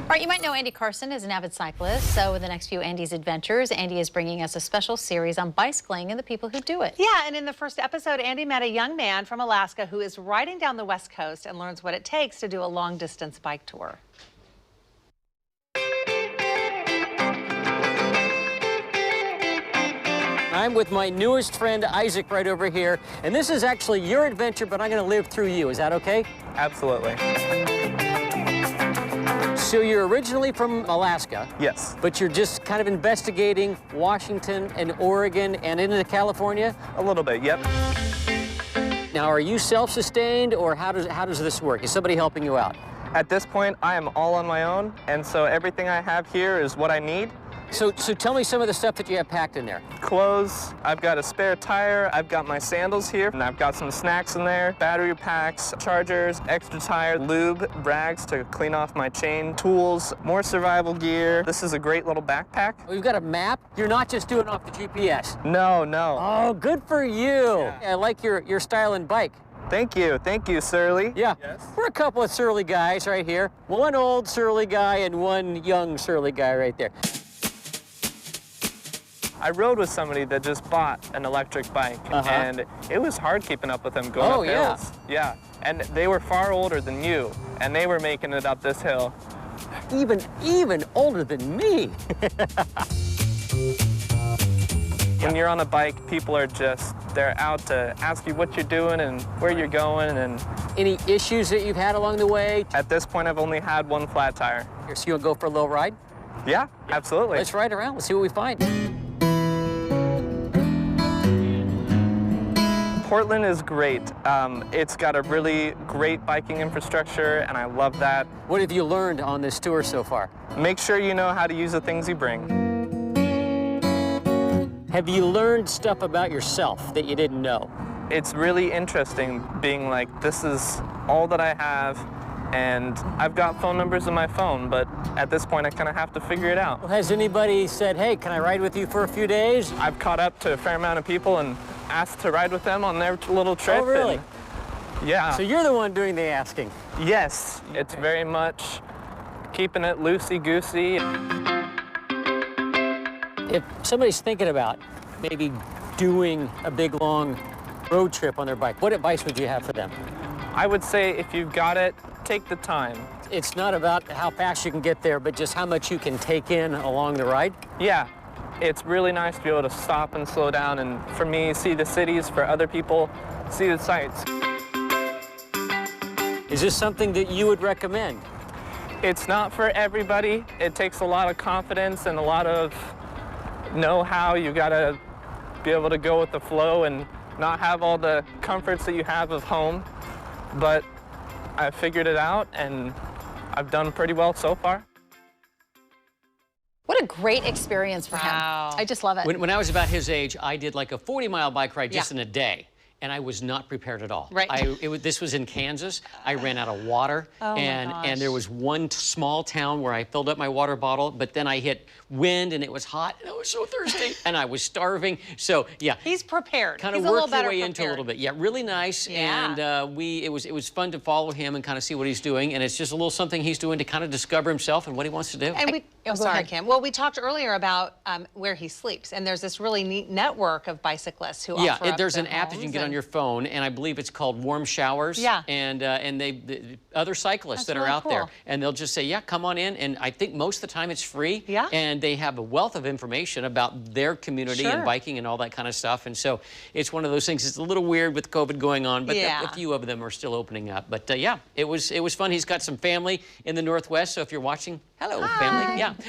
All right, you might know Andy Carson is an avid cyclist, so in the next few Andy's Adventures, Andy is bringing us a special series on bicycling and the people who do it. Yeah, and in the first episode, Andy met a young man from Alaska who is riding down the West Coast and learns what it takes to do a long-distance bike tour. I'm with my newest friend, Isaac, right over here, and this is actually your adventure, but I'm going to live through you. Is that okay? Absolutely. So you're originally from Alaska. Yes. But you're just kind of investigating Washington and Oregon and into California? A little bit, yep. Now, are you self-sustained, or how does this work? Is somebody helping you out? At this point, I am all on my own, and so everything I have here is what I need. So tell me some of the stuff that you have packed in there. Clothes, I've got a spare tire, I've got my sandals here, and I've got some snacks in there, battery packs, chargers, extra tire, lube, rags to clean off my chain, tools, more survival gear. This is a great little backpack. We've got a map. You're not just doing it off the GPS. No, no. Oh, good for you. Yeah. I like your style and bike. Thank you, Surly. Yeah, Yes. We're a couple of surly guys right here. One old surly guy and one young surly guy right there. I rode with somebody that just bought an electric bike, and it was hard keeping up with them going up hills. Yeah, and they were far older than you, and they were making it up this hill. Even older than me. When you're on a bike, people are they're out to ask you what you're doing and where you're going. And Any issues that you've had along the way? at this point, I've only had one flat tire. So you want to go for a little ride? Yeah, absolutely. Let's ride around. Let's see what we find. Portland is great. It's got a really great biking infrastructure, and I love that. What have you learned on this tour so far? Make sure you know how to use the things you bring. Have you learned stuff about yourself that you didn't know? It's really interesting being like, this is all that I have, and I've got phone numbers in my phone, but at this point I kind of have to figure it out. Has anybody said, hey, can I ride with you for a few days? I've caught up to a fair amount of people and asked to ride with them on their little trip. Oh, really? And, yeah. So you're the one doing the asking. Yes, it's very much keeping it loosey-goosey. If somebody's thinking about maybe doing a big, long road trip on their bike, what advice would you have for them? I would say if you've got it, take the time. It's not about how fast you can get there, but just how much you can take in along the ride. Yeah, it's really nice to be able to stop and slow down, and for me, see the cities, for other people, see the sights. Is this something that you would recommend? It's not for everybody. It takes a lot of confidence and a lot of know-how. You gotta be able to go with the flow and not have all the comforts that you have of home. But I figured it out, and I've done pretty well so far. What a great experience for him. Wow. I just love it. When I was about his age, I did like a 40-mile bike ride just in a day. And I was not prepared at all. Right. This was in Kansas. I ran out of water, Oh and there was one small town where I filled up my water bottle, but then I hit wind and it was hot and I was so thirsty and I was starving. So yeah, He's prepared. kind of He's a little worked your better way into a prepared. little bit. Yeah, really nice. Yeah. And it was fun to follow him and kind of see what he's doing. And it's just a little something he's doing to kind of discover himself and what he wants to do. And go sorry, ahead. Kim. Well, we talked earlier about where he sleeps, and there's this really neat network of bicyclists who offer up there's their an app that you can homes get on your phone, and I believe it's called Warm Showers. Yeah. And the other cyclists That's that are really out there, cool. and they'll just say, yeah, come on in. And I think most of the time it's free. Yeah. And they have a wealth of information about their community Sure. and biking and all that kind of stuff. And so it's one of those things. It's a little weird with COVID going on, but Yeah. a few of them are still opening up. But yeah, it was fun. He's got some family in the Northwest, so if you're watching, hello, family. Yeah.